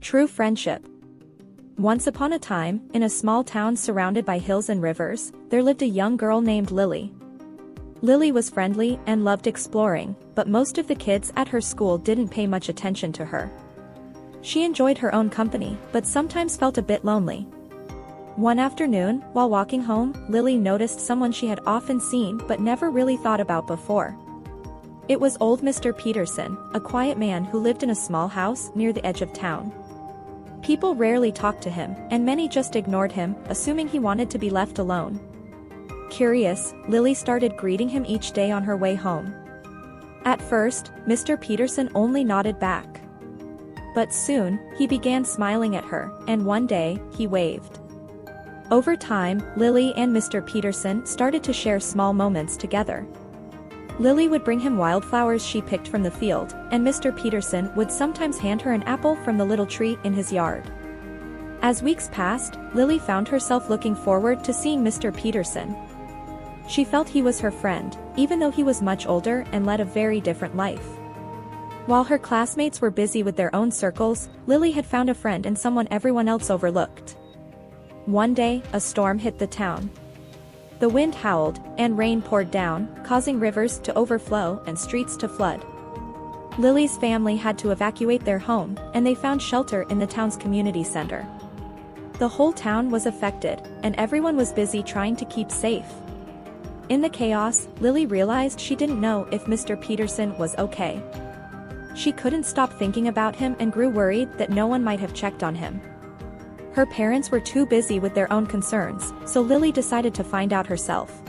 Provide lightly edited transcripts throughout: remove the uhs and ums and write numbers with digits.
True friendship. Once upon a time, in a small town surrounded by hills and rivers, there lived a young girl named Lily. Lily was friendly and loved exploring, but most of the kids at her school didn't pay much attention to her. She enjoyed her own company, but sometimes felt a bit lonely. One afternoon, while walking home, Lily noticed someone she had often seen but never really thought about before. It was old Mr. Peterson, a quiet man who lived in a small house near the edge of town. People rarely talked to him, and many just ignored him, assuming he wanted to be left alone. Curious, Lily started greeting him each day on her way home. At first, Mr. Peterson only nodded back. But soon, he began smiling at her, and one day, he waved. Over time, Lily and Mr. Peterson started to share small moments together. Lily would bring him wildflowers she picked from the field, and Mr. Peterson would sometimes hand her an apple from the little tree in his yard. As weeks passed, Lily found herself looking forward to seeing Mr. Peterson. She felt he was her friend, even though he was much older and led a very different life. While her classmates were busy with their own circles, Lily had found a friend in someone everyone else overlooked. One day, a storm hit the town. The wind howled, and rain poured down, causing rivers to overflow and streets to flood. Lily's family had to evacuate their home, and they found shelter in the town's community center. The whole town was affected, and everyone was busy trying to keep safe. In the chaos, Lily realized she didn't know if Mr. Peterson was okay. She couldn't stop thinking about him and grew worried that no one might have checked on him. Her parents were too busy with their own concerns, so Lily decided to find out herself.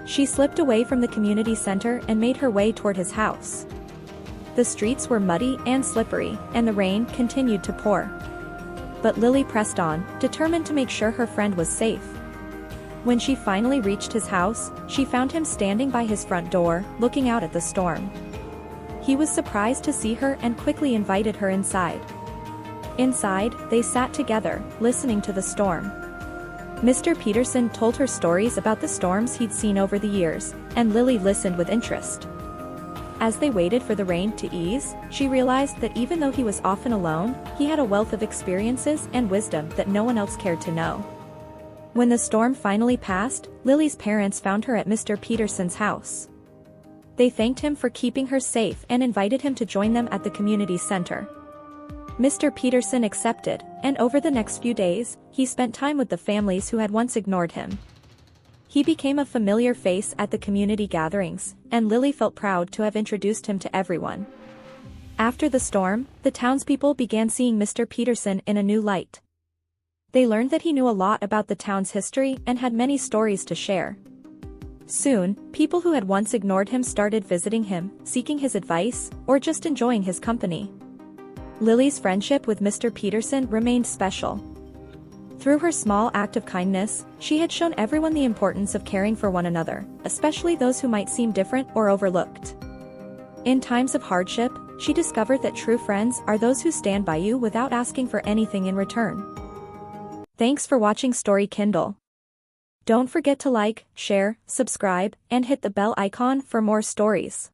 She slipped away from the community center and made her way toward his house. The streets were muddy and slippery, and the rain continued to pour. But Lily pressed on, determined to make sure her friend was safe. When she finally reached his house, she found him standing by his front door, looking out at the storm. He was surprised to see her and quickly invited her inside. Inside, they sat together, listening to the storm. Mr. Peterson told her stories about the storms he'd seen over the years, and Lily listened with interest. As they waited for the rain to ease, she realized that even though he was often alone, he had a wealth of experiences and wisdom that no one else cared to know. When the storm finally passed, Lily's parents found her at Mr. Peterson's house. They thanked him for keeping her safe and invited him to join them at the community center. Mr. Peterson accepted, and over the next few days, he spent time with the families who had once ignored him. He became a familiar face at the community gatherings, and Lily felt proud to have introduced him to everyone. After the storm, the townspeople began seeing Mr. Peterson in a new light. They learned that he knew a lot about the town's history and had many stories to share. Soon, people who had once ignored him started visiting him, seeking his advice, or just enjoying his company. Lily's friendship with Mr. Peterson remained special. Through her small act of kindness, she had shown everyone the importance of caring for one another, especially those who might seem different or overlooked. In times of hardship, she discovered that true friends are those who stand by you without asking for anything in return. Thanks for watching Story Kindle. Don't forget to like, share, subscribe, and hit the bell icon for more stories.